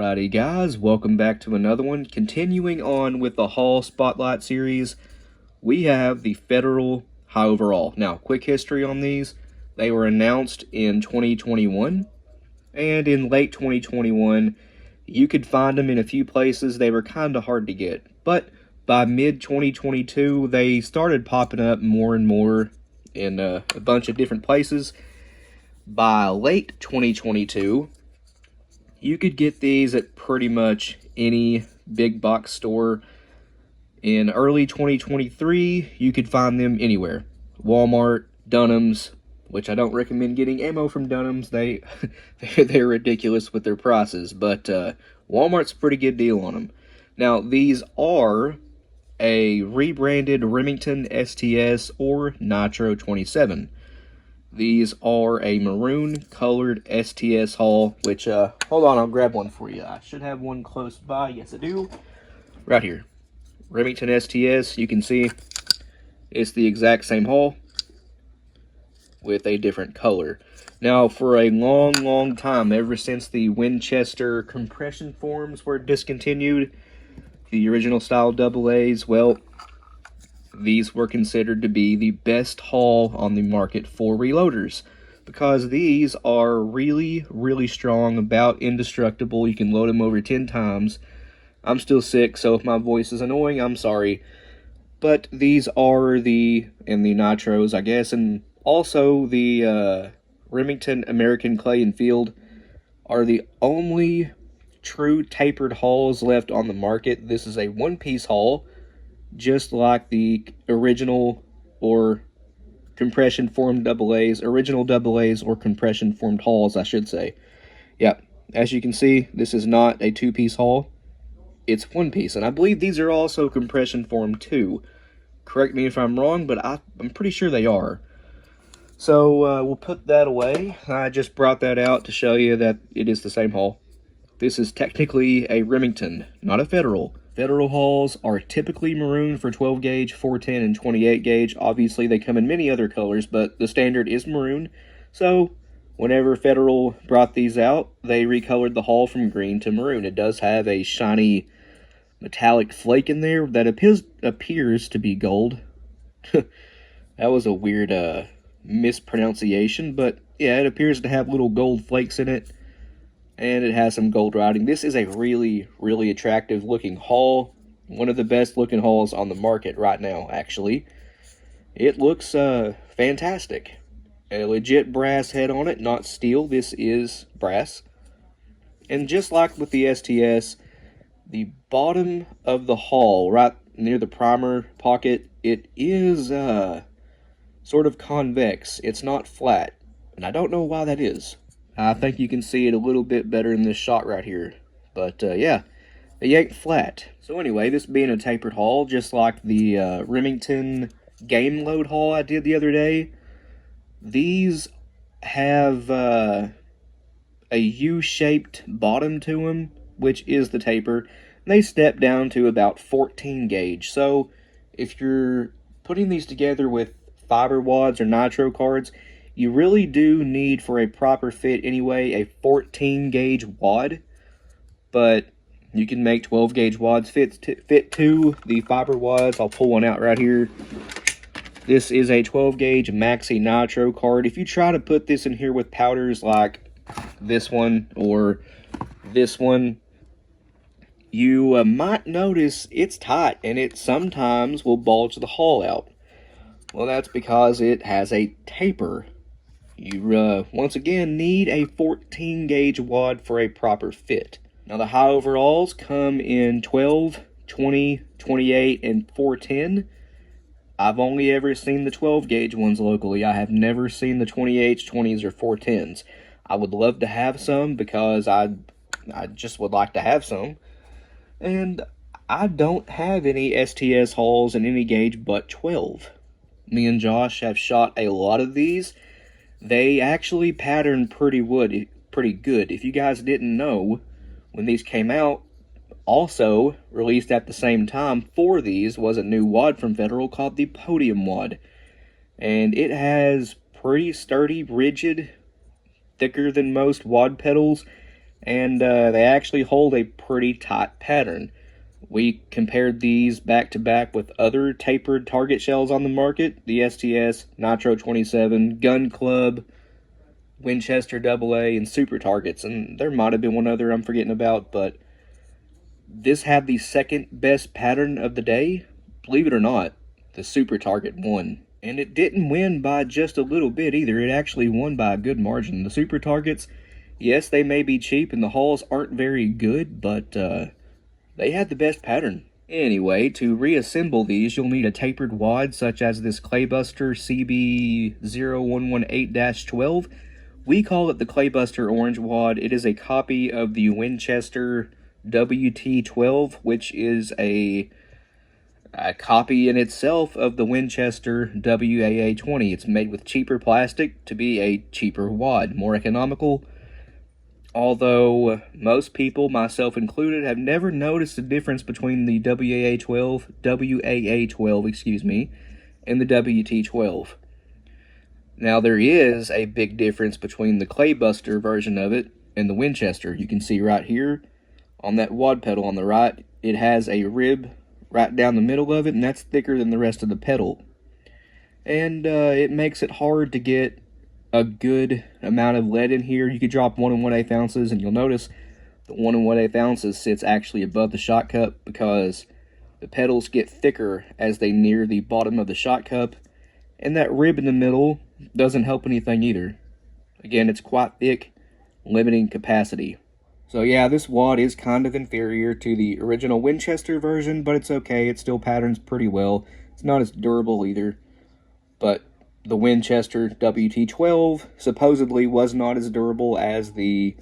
Alrighty guys, welcome back to another one. Continuing on with the Hall Spotlight series, we have the Federal High Overall. Now, quick history on these. They were announced in 2021, and in late 2021, you could find them in a few places. They were kind of hard to get, but by mid-2022, they started popping up more and more in a bunch of different places. By late 2022, you could get these at pretty much any big box store. In early 2023, you could find them anywhere. Walmart, Dunham's, which I don't recommend getting ammo from Dunham's. They're ridiculous with their prices, but Walmart's a pretty good deal on them. Now, these are a rebranded Remington STS or Nitro 27. These are a maroon-colored STS Hall, which, hold on, I'll grab one for you. I should have one close by. Yes, I do. Right here. Remington STS, you can see it's the exact same Hall with a different color. Now, for a long, long time, ever since the Winchester compression forms were discontinued, the original style AA's, well, these were considered to be the best Hall on the market for reloaders, because these are really, really strong, about indestructible. You can load them over 10 times. I'm still sick, so if my voice is annoying, I'm sorry. But these are the Nitros, I guess, and also the Remington American Clay and Field are the only true tapered Halls left on the market. This is a one-piece Hall, just like the original or compression formed AA's, original AA's or compression formed Halls, I should say. Yeah, as you can see, this is not a two-piece Hall. It's one piece, and I believe these are also compression formed too. Correct me if I'm wrong, but I'm pretty sure they are. So we'll put that away. I just brought that out to show you that it is the same Hall. This is technically a Remington, not a Federal. Federal Halls are typically maroon for 12 gauge, 410, and 28 gauge. Obviously, they come in many other colors, but the standard is maroon. So, whenever Federal brought these out, they recolored the Hall from green to maroon. It does have a shiny metallic flake in there that appears to be gold. That was a weird mispronunciation, but yeah, it appears to have little gold flakes in it. And it has some gold writing. This is a really, really attractive looking Hall. One of the best looking Halls on the market right now, actually. It looks fantastic. A legit brass head on it, not steel. This is brass. And just like with the STS, the bottom of the Hall, right near the primer pocket, it is sort of convex. It's not flat. And I don't know why that is. I think you can see it a little bit better in this shot right here. But, yeah, it ain't flat. So anyway, this being a tapered Hall, just like the Remington Game Load Hall I did the other day, these have a U-shaped bottom to them, which is the taper. They step down to about 14 gauge. So if you're putting these together with fiber wads or nitro cards, you really do need, for a proper fit anyway, a 14 gauge wad, but you can make 12 gauge wads fit to the fiber wads. I'll pull one out right here. This is a 12 gauge Maxi Nitro card. If you try to put this in here with powders like this one or this one, you might notice it's tight and it sometimes will bulge the Hall out. Well, that's because it has a taper. You, once again, need a 14 gauge wad for a proper fit. Now, the high overalls come in 12, 20, 28, and 410. I've only ever seen the 12 gauge ones locally. I have never seen the 28s, 20s, or 410s. I would love to have some because I just would like to have some. And I don't have any STS Halls in any gauge but 12. Me and Josh have shot a lot of these. They actually pattern pretty good. If you guys didn't know, when these came out, also released at the same time for these was a new wad from Federal called the Podium Wad. And it has pretty sturdy, rigid, thicker than most wad pedals, and they actually hold a pretty tight pattern. We compared these back to back with other tapered target shells on the market, the STS, Nitro 27, Gun Club, Winchester AA, and Super Targets, and there might have been one other I'm forgetting about, but this had the second best pattern of the day. Believe it or not, the Super Target won. And it didn't win by just a little bit either. It actually won by a good margin. The Super Targets, yes, they may be cheap and the hulls aren't very good, but they had the best pattern. Anyway, to reassemble these, you'll need a tapered wad such as this Claybuster CB0118-12. We call it the Claybuster Orange Wad. It is a copy of the Winchester WT12, which is a copy in itself of the Winchester WAA-20. It's made with cheaper plastic to be a cheaper wad, more economical. Although most people, myself included, have never noticed the difference between the WAA-12, and the WT12. Now there is a big difference between the Claybuster version of it and the Winchester. You can see right here on that wad pedal on the right, it has a rib right down the middle of it, and that's thicker than the rest of the pedal. And it makes it hard to get a good amount of lead in here. You could drop 1 1/8 ounces, and you'll notice the 1 1/8 ounces sits actually above the shot cup because the pedals get thicker as they near the bottom of the shot cup, and that rib in the middle doesn't help anything either. Again, it's quite thick, limiting capacity. So yeah, this wad is kind of inferior to the original Winchester version, but it's okay. It still patterns pretty well. It's not as durable either. But the Winchester WT12 supposedly was not as durable as the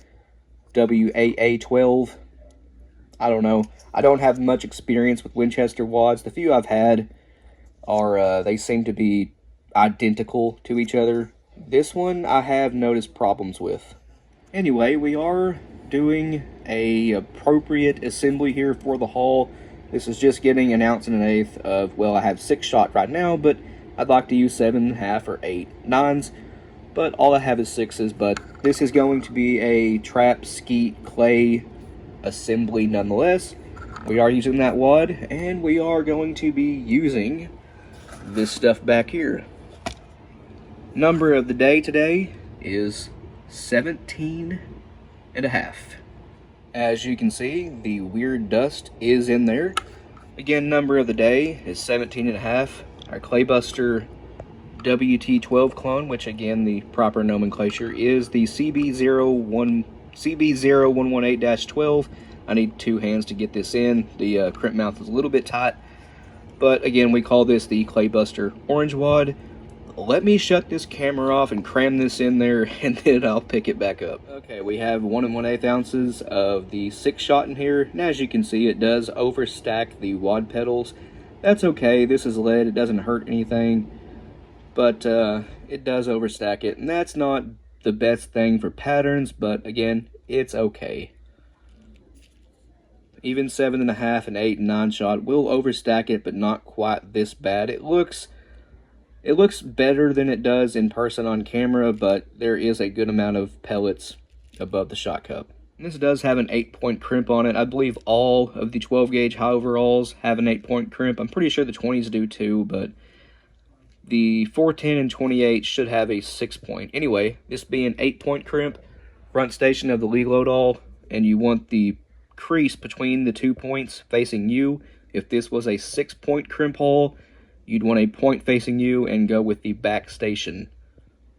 WAA-12. I don't know. I don't have much experience with Winchester wads. The few I've had are, they seem to be identical to each other. This one I have noticed problems with. Anyway, we are doing a appropriate assembly here for the hull. This is just getting an ounce and an eighth of, well, I have 6 shot right now, but I'd like to use 7.5 or 8 9s, but all I have is 6s. But this is going to be a trap skeet clay assembly nonetheless. We are using that wad, and we are going to be using this stuff back here. Number of the day today is 17.5. As you can see, the weird dust is in there. Again, number of the day is 17.5. Our Claybuster WT12 clone, which again, the proper nomenclature is the CB0118-12. I need 2 hands to get this in. The crimp mouth is a little bit tight, but again, we call this the Claybuster Orange Wad. Let me shut this camera off and cram this in there, and then I'll pick it back up. Okay, we have 1 1/8 ounces of the 6 shot in here, and as you can see, it does overstack the wad pedals. That's okay, this is lead, it doesn't hurt anything, but it does overstack it, and that's not the best thing for patterns, but again, it's okay. Even 7.5 and 8 and 9 shot will overstack it, but not quite this bad. It looks better than it does in person on camera, but there is a good amount of pellets above the shot cup. And this does have an 8-point crimp on it. I believe all of the 12 gauge high overalls have an 8-point crimp. I'm pretty sure the 20s do too, but the 410 and 28 should have a 6-point. Anyway, this being 8-point crimp, front station of the lead load all, and you want the crease between the 2 points facing you. If this was a 6-point crimp hull, you'd want a point facing you and go with the back station.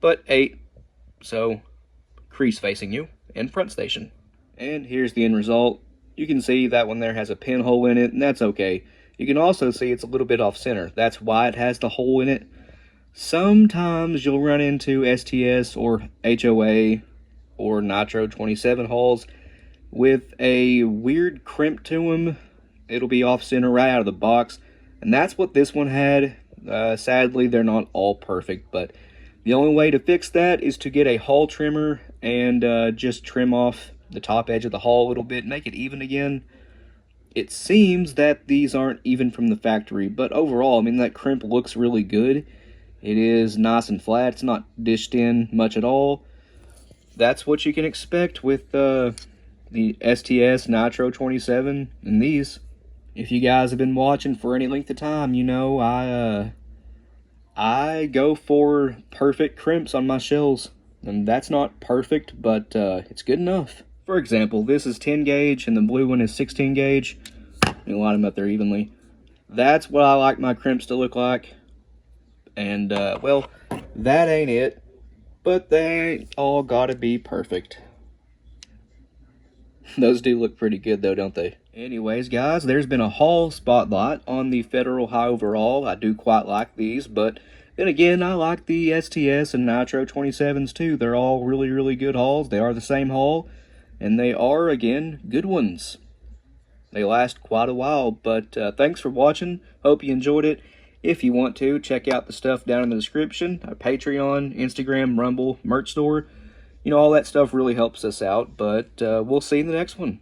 But 8, so crease facing you and front station. And here's the end result. You can see that one there has a pinhole in it, and that's okay. You can also see it's a little bit off center. That's why it has the hole in it. Sometimes you'll run into STS or HOA or Nitro 27 hulls with a weird crimp to them. It'll be off center right out of the box. And that's what this one had. Sadly, they're not all perfect, but the only way to fix that is to get a hull trimmer and just trim off the top edge of the hull a little bit, make it even again. It seems that these aren't even from the factory, but overall, I mean, that crimp looks really good. It is nice and flat. It's not dished in much at all. That's what you can expect with the STS Nitro 27, and these. If you guys have been watching for any length of time, you know I go for perfect crimps on my shells. And that's not perfect, but it's good enough. For example, this is 10 gauge and the blue one is 16 gauge. Let me line them up there evenly. That's what I like my crimps to look like. And, well, that ain't it. But they ain't all gotta be perfect. Those do look pretty good though, don't they? Anyways, guys, there's been a haul spotlight on the Federal High Overall. I do quite like these, but then again, I like the STS and Nitro 27s too. They're all really, really good hauls. They are the same haul, and they are, again, good ones. They last quite a while, but thanks for watching. Hope you enjoyed it. If you want to, check out the stuff down in the description. Our Patreon, Instagram, Rumble, merch store. You know, all that stuff really helps us out, but we'll see you in the next one.